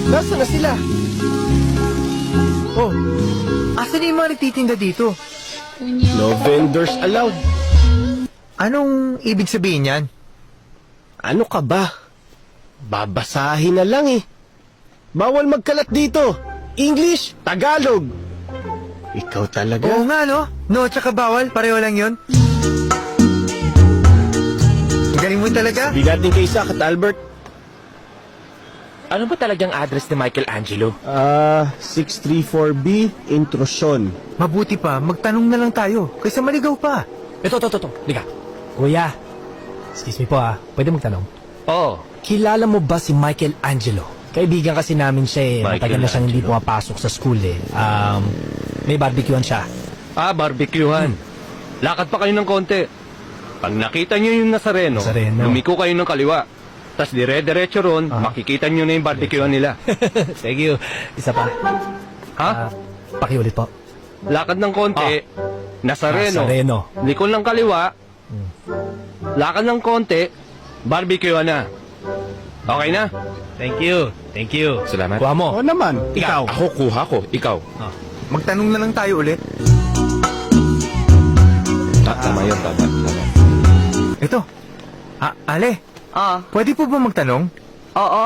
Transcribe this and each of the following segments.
Nasaan na sila? Oh, asan yung mga nagtitinda dito? No vendors allowed. Anong ibig sabihin yan? Ano ka ba? Babasahin na lang eh. Bawal magkalat dito. English, Tagalog. Ikaw talaga. Oo nga, no? No, tsaka bawal. Pareho lang yun. Galing mo talaga. Bigating kay Isaac at Albert. Ano ba talagang address ni Michelangelo? 634B, Intrusyon. Mabuti pa, magtanong na lang tayo. Kaysa maligaw pa. Ito. Liga. Kuya, excuse me po pwede magtanong? Oo. Kilala mo ba si Michelangelo? Kaibigan kasi namin siya eh. Matagal na siyang hindi pumapasok sa school eh. May barbecuean siya. Barbecuehan. Lakad pa kayo ng konti. Pag nakita nyo yung Nazareno, lumiko kayo ng kaliwa. Tapos dire-diretso ron, makikita nyo na yung barbecuehan nila. Thank you. Isa pa. Ha? Pakiulit po. Lakad ng konti, Nazareno. Liko ng kaliwa, lakad ng konti, barbecuehan na. Okay na? Thank you. Salamat. Kuha mo. Oo naman. Ikaw. Ako, kuha ko. Ikaw. Magtanong na lang tayo ulit. Tama yun, tama. Ito. Ale. Pwede po ba magtanong? Oo.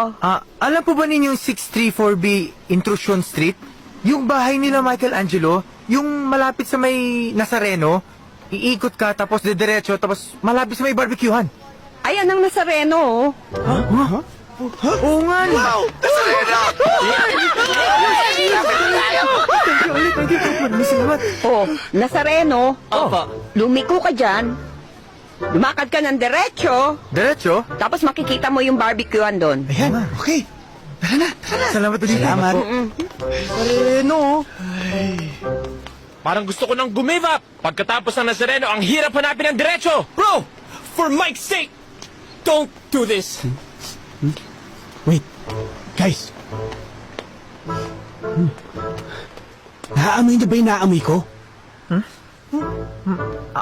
Alam po ba ninyong 634B Intrusion Street? Yung bahay nila Michelangelo, yung malapit sa may Nazareno, iikot ka tapos diretso tapos malapit sa may barbecuehan. Ayan ang Nazareno. Oo nga. Wow! Nazareno! Thank you. Maraming salamat. Oh, Nazareno. Opo. Lumiko ka dyan. Lumakad ka ng diretso. Diretso? Tapos makikita mo yung barbecuehan doon. Ayan. Okay. Tara na. Salamat ulit. Salamat. Nazareno. Parang gusto ko nang gumive up. Pagkatapos ng Nazareno, ang hirap hanapin ng diretso. Bro! For Mike's sake! Don't do this! Wait. Guys. Naaamoy niyo ba yung naaamoy ko?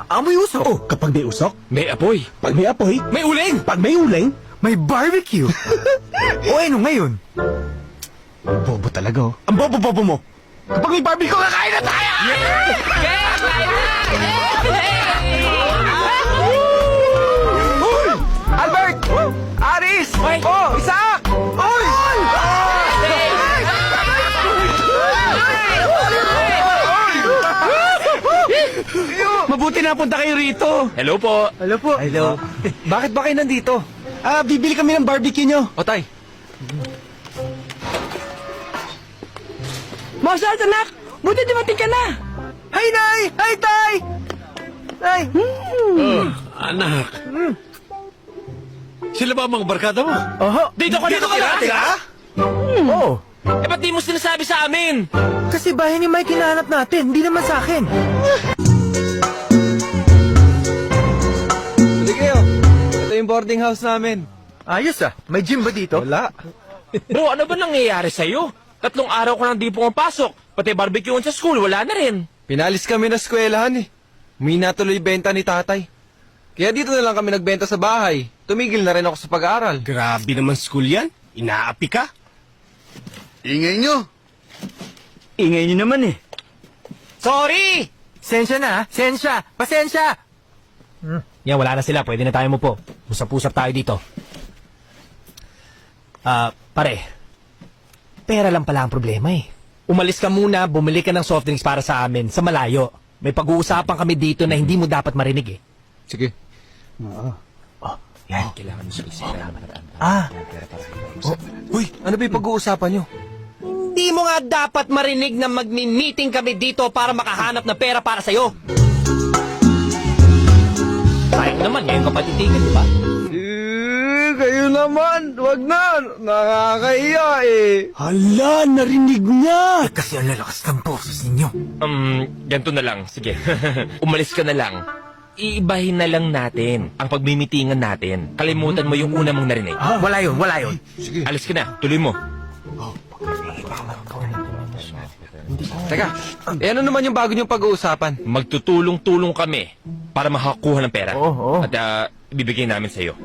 Amoy usok. Oh, kapag may usok, May apoy. pag may apoy, May uling! pag may uling, May barbecue. O ano ngayon? ang bobo talaga oh. Ang bobo-bobo mo. Kapag may barbecue, kakain na tayo! Albert! Aris! Oh, Isaac! Oy! Mabuti na punta kayo rito. Hello po. Hello po. Hello. Bakit ba kayo nandito? Bibili kami ng barbecue nyo. Otay. Mozart, anak! Buti dumating ka na! Hi, Nay! Hi, Tay! Tay! Anak. Sila ba ang mga barkada mo? Oho. Dito ka nakatira? Oo. Eh, ba't di mo sinasabi sa amin? Kasi bahay ni Mike hinahanap natin, hindi naman sa akin. Sige kayo. Ito yung boarding house namin. Ayos may gym ba dito? Wala. Bro, ano ba nangyayari sa'yo? 3 araw ko nang di pumapasok. Pati barbecuehan sa school, wala na rin. Pinalis kami na eskwelahan eh. Humina tuloy benta ni tatay. Kaya dito na lang kami nagbenta sa bahay. Tumigil na rin ako sa pag-aaral. Grabe naman school yan. Inaapi ka. Ingay nyo! Ingay niyo naman eh. Sorry! Sensya na, sensya! Pasensya! Yan, wala na sila. Pwede na tayo mo po. Usap-usap tayo dito. Pare. Pera lang pala ang problema eh. Umalis ka muna, bumili ka ng soft drinks para sa amin, sa malayo. May pag-uusapan kami dito na hindi mo dapat marinig eh. Sige. Yan. Kailangan mo siya Uy, ano ba yung pag-uusapan nyo? Hindi mo nga dapat marinig na magmi-meeting kami dito para makahanap ng pera para sa'yo. Sayang naman, ngayon ka pa titigil, di ba? Kayo naman. Wag na. Nakakahiya eh. Hala, narinig niya. Kasi ang lalakas ng boses ninyo. Ganito na lang. Sige. Umalis ka na lang. Iibahin na lang natin ang pagmimitingan natin. Kalimutan mo yung una mong narinig. Wala yun. Alis ka na. Tuloy mo. Teka, ano naman yung bago niyong pag-uusapan? Magtutulong-tulong kami para makakuha ng pera. Oo. At ibibigay namin sa'yo.